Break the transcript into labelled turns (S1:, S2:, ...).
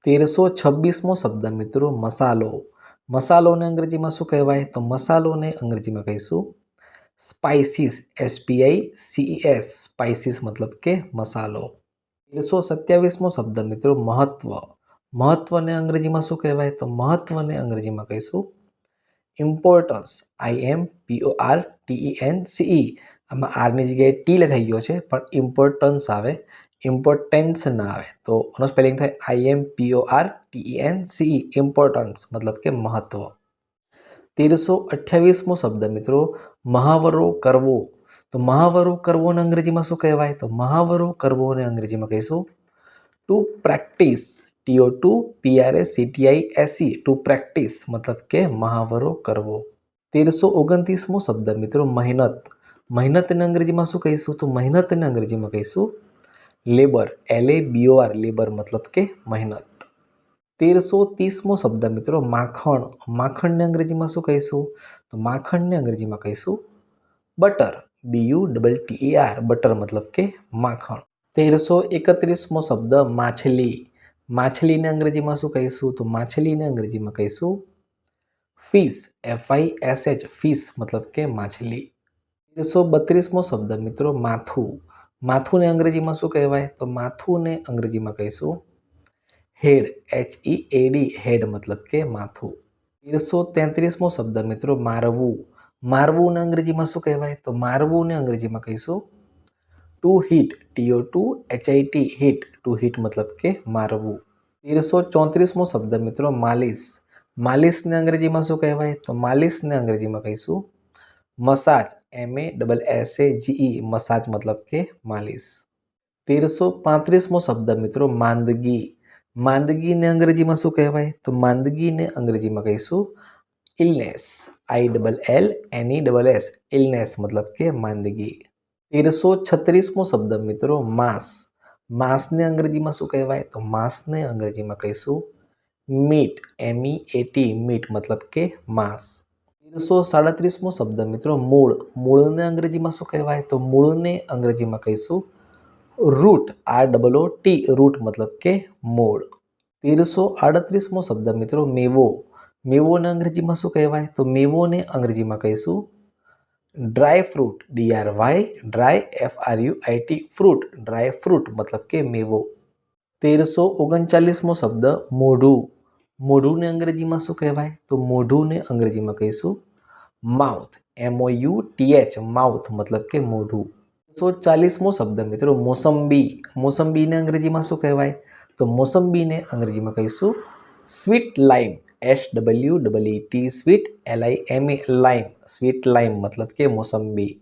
S1: 1326મો શબ્દ મિત્રો મસાલો. મસાલોને અંગ્રેજીમાં શું કહેવાય? તો મસાલોને અંગ્રેજીમાં કહીશું સ્પાઇસીસ. SPICES. સ્પાઇસીસ મતલબ કે મસાલો. 1327મો શબ્દ મિત્રો મહત્વ. મહત્વને અંગ્રેજીમાં શું કહેવાય? તો મહત્વને અંગ્રેજીમાં કહીશું ઇમ્પોર્ટન્સ. IMPORTENCE. આમાં આરની જગ્યાએ ટી લખાઈ ગયો છે, પણ ઇમ્પોર્ટન્સ આવે, ઇમ્પોર્ટન્સ ના આવે. તો આનો સ્પેલિંગ થાય IMPORTENCE. ઇમ્પોર્ટન્સ મતલબ કે મહત્વ. 1328મો શબ્દ મિત્રો મહાવરો કરવો. તો મહાવરો કરવોને અંગ્રેજીમાં શું કહેવાય? તો મહાવરો કરવોને અંગ્રેજીમાં કહીશું two practice. TO2PRACTISE. Two practice મતલબ કે મહાવરો કરવો. 1329મો શબ્દ મિત્રો મહેનત. મહેનતને અંગ્રેજીમાં શું કહીશું? તો મહેનતને અંગ્રેજીમાં કહીશું લેબર. LABOR. લેબર મતલબ કે મહેનત. 1330મો શબ્દ મિત્રો માખણ. માખણને અંગ્રેજીમાં શું કહીશું? તો માખણને અંગ્રેજીમાં કહીશું બટર. BUTTER. બટર મતલબ કે માખણ. 1331મો શબ્દ માછલી. માછલીને અંગ્રેજીમાં શું કહીશું? તો માછલીને અંગ્રેજીમાં કહીશું ફિશ. FISH. ફિશ મતલબ કે માછલી. 1332મો શબ્દ મિત્રો માથું. માથુંને અંગ્રેજીમાં શું કહેવાય? તો માથુંને અંગ્રેજીમાં કહીશું હેડ. HEAD. હેડ મતલબ કે માથું. 1333મો શબ્દ મિત્રો મારવું. મારવુંને અંગ્રેજીમાં શું કહેવાય? તો મારવુંને અંગ્રેજીમાં કહીશું to hit. TO2HIT. Hit. To hit મતલબ કે મારવું. 1334મો શબ્દ મિત્રો માલિશ. માલિશને અંગ્રેજીમાં શું કહેવાય? તો માલિશને અંગ્રેજીમાં કહીશું મસાજ. MASSAGE. મસાજ મતલબ કે માલિશ. 1335મો શબ્દ મિત્રો માંદગી. માંદગીને અંગ્રેજીમાં શું કહેવાય? તો માંદગીને અંગ્રેજીમાં કહીશું ઇલનેસ. ILLNESS. ઇલનેસ મતલબ કે માંદગી. 1336મો શબ્દ મિત્રો માંસ. માંસને અંગ્રેજીમાં શું કહેવાય? તો માંસને અંગ્રેજીમાં કહીશું મીટ. MEAT. મીટ મતલબ કે માંસ. 1337મો શબ્દ મિત્રો મૂળ. મૂળને અંગ્રેજીમાં શું કહેવાય? તો મૂળને અંગ્રેજીમાં કહીશું રૂટ. ROOT. રૂટ મતલબ કે મૂળ. 1338મો શબ્દ મિત્રો મેવો. મેવોને અંગ્રેજીમાં શું કહેવાય? તો મેવોને અંગ્રેજીમાં કહીશું dry fruit. DRY. Dry. FRUIT. Fruit. Dry fruit મતલબ કે મેવો. 1339મો શબ્દ મોઢું. મોઢુંને અંગ્રેજીમાં શું કહેવાય? તો મોઢુંને અંગ્રેજીમાં કહીશું માઉથ. MOUTH. માઉથ મતલબ કે મોઢું. 1340મો શબ્દ મિત્રો મોસંબી. મોસંબીને અંગ્રેજીમાં શું કહેવાય? તો મોસંબીને અંગ્રેજીમાં કહીશું sweet lime. SWEET. Sweet. LIME. Lime. Sweet lime મતલબ કે મોસંબી.